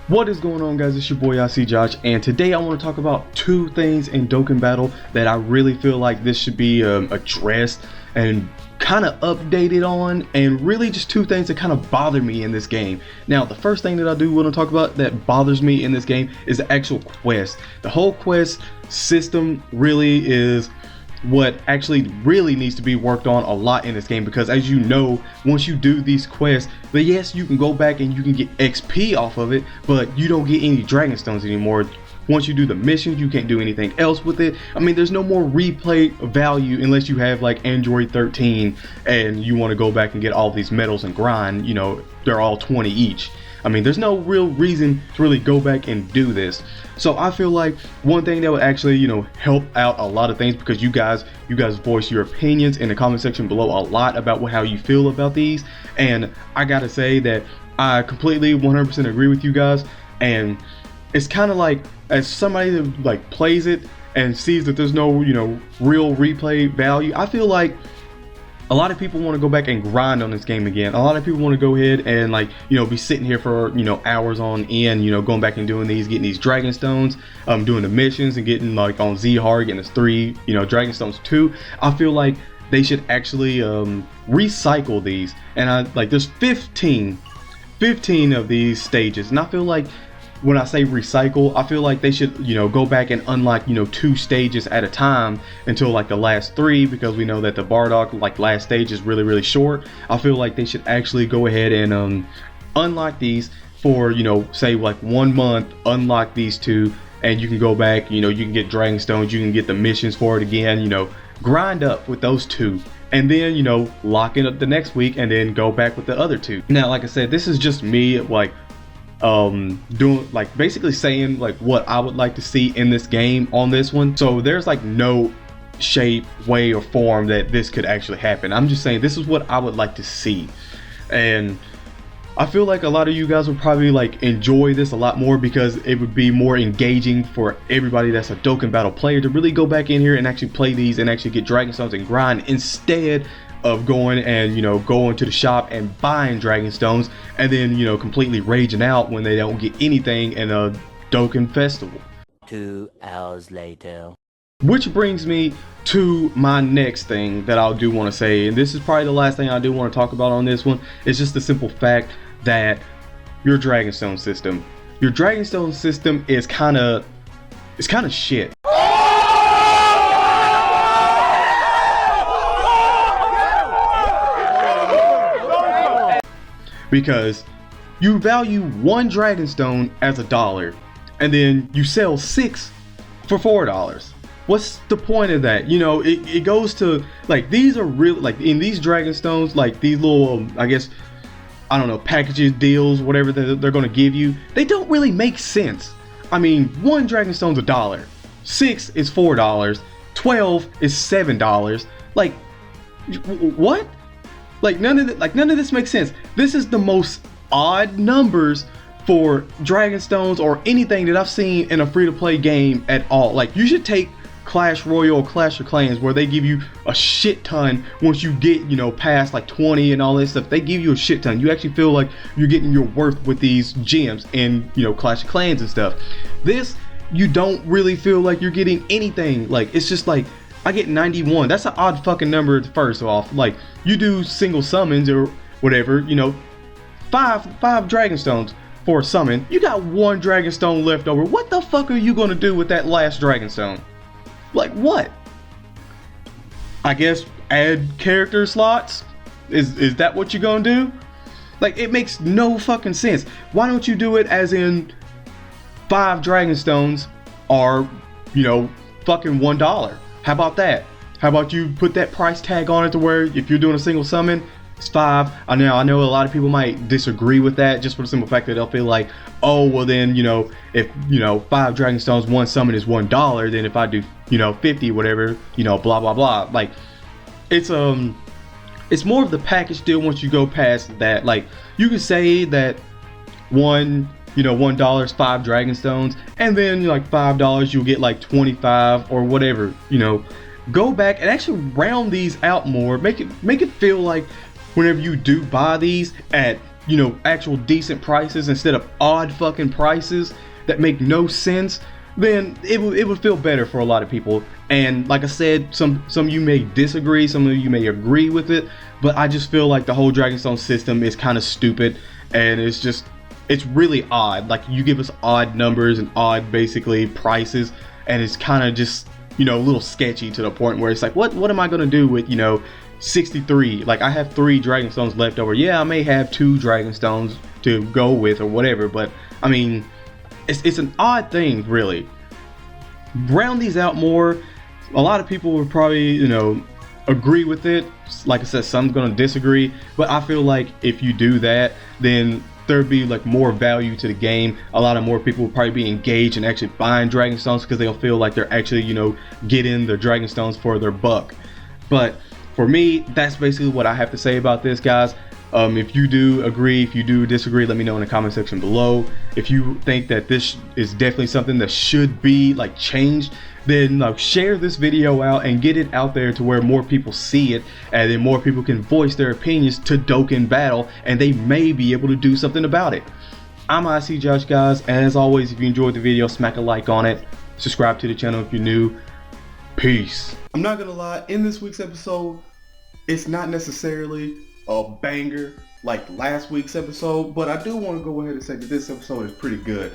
What is going on, guys? It's your boy icjosh, and today I want to talk about two things in Dokkan Battle that I really feel like this should be addressed and kind of updated on, and really just two things that kind of bother me in this game. Now, the first thing that I do want to talk about that bothers me in this game is the actual quest. The whole quest system really is what actually really needs to be worked on a lot in this game, because as you know, once you do these quests, but yes, you can go back and you can get XP off of it, but you don't get any dragon stones anymore. Once you do the missions, you can't do anything else with it. I mean, there's no more replay value unless you have like Android 13 and you want to go back and get all these medals and grind. You know, they're all 20 each. I mean, there's no real reason to really go back and do this. So I feel like one thing that would actually, you know, help out a lot of things, because you guys voice your opinions in the comment section below a lot about how you feel about these, and I gotta say that I completely 100% agree with you guys. And it's kind of like, as somebody that like plays it and sees that there's no, you know, real replay value, I feel like a lot of people want to go back and grind on this game again. A lot of people want to go ahead and, like, you know, be sitting here for, you know, hours on end, you know, going back and doing these, getting these dragon stones, doing the missions and getting like on Z hard, getting this 3, you know, dragon stones too. I feel like they should actually recycle these, and I like there's 15 of these stages, and I feel like when I say recycle, I feel like they should, you know, go back and unlock, you know, 2 stages at a time until like the last 3, because we know that the Bardock like last stage is really short. I feel like they should actually go ahead and unlock these for, you know, say like 1 month, unlock these 2, and you can go back, you know, you can get dragon stones, you can get the missions for it again, you know, grind up with those 2. And then, you know, lock it up the next week and then go back with the other 2. Now, like I said, this is just me like doing, like, basically saying like what I would like to see in this game on this one. So there's like no shape, way, or form that this could actually happen. I'm just saying this is what I would like to see, and I feel like a lot of you guys would probably like enjoy this a lot more, because it would be more engaging for everybody that's a Dokkan Battle player to really go back in here and actually play these and actually get dragon stones and grind, instead of going and, you know, going to the shop and buying dragon stones and then, you know, completely raging out when they don't get anything in a Dokkan festival. 2 hours later. Which brings me to my next thing that I do want to say, and this is probably the last thing I do want to talk about on this one. It's just the simple fact that your Dragonstone system is kind of shit. Because you value 1 Dragonstone as $1, and then you sell 6 for $4. What's the point of that? You know, it goes to, like, these are real, like, in these Dragonstones, like these little, I guess, I don't know, packages, deals, whatever they're going to give you, they don't really make sense. I mean, 1 Dragonstone's $1, 6 is $4, 12 is $7. Like, what? Like, none of this makes sense. This is the most odd numbers for dragon stones or anything that I've seen in a free-to-play game at all. Like, you should take Clash Royale or Clash of Clans, where they give you a shit ton once you get, you know, past like 20 and all this stuff. They give you a shit ton. You actually feel like you're getting your worth with these gems in, you know, Clash of Clans and stuff. This, you don't really feel like you're getting anything. Like, it's just like, I get 91. That's an odd fucking number. First off, like, you do single summons or whatever, you know, five dragon stones for a summon. You got 1 dragon stone left over. What the fuck are you gonna do with that last dragon stone? Like, what? I guess add character slots? Is that what you're gonna do? Like, it makes no fucking sense. Why don't you do it as in 5 dragon stones are, you know, fucking $1? How about that? How about you put that price tag on it to where if you're doing a single summon, it's 5. I know a lot of people might disagree with that, just for the simple fact that they'll feel like, oh, well then, you know, if, you know, 5 dragon stones, 1 summon is $1, then if I do, you know, 50, whatever, you know, blah blah blah. Like, it's more of the package deal. Once you go past that, like, you can say that $1 is 5 dragon stones, and then like $5 you'll get like 25 or whatever. You know, go back and actually round these out more. Make it feel like whenever you do buy these at you know, actual decent prices instead of odd fucking prices that make no sense, then it would feel better for a lot of people. And like I said, some of you may disagree, some of you may agree with it, but I just feel like the whole Dragonstone system is kind of stupid, and it's really odd. Like, you give us odd numbers and odd basically prices, and it's kind of just, you know, a little sketchy to the point where it's like, what am I gonna do with, you know, 63? Like, I have 3 Dragonstones left over. Yeah, I may have 2 Dragonstones to go with or whatever, but I mean, it's an odd thing, really. Round these out more. A lot of people would probably, you know, agree with it. Like I said, some's gonna disagree, but I feel like if you do that, then there'd be like more value to the game. A lot of more people will probably be engaged and actually buying Dragonstones because they'll feel like they're actually, you know, getting their Dragonstones for their buck. But for me, that's basically what I have to say about this, guys. If you do agree, if you do disagree, let me know in the comment section below. If you think that this is definitely something that should be like changed, then share this video out and get it out there to where more people see it, and then more people can voice their opinions to Dokkan Battle, and they may be able to do something about it. I'm icjosh, guys, and as always, if you enjoyed the video, smack a like on it, subscribe to the channel if you're new. Peace. I'm not gonna lie, in this week's episode, it's not necessarily a banger like last week's episode, but I do want to go ahead and say that this episode is pretty good.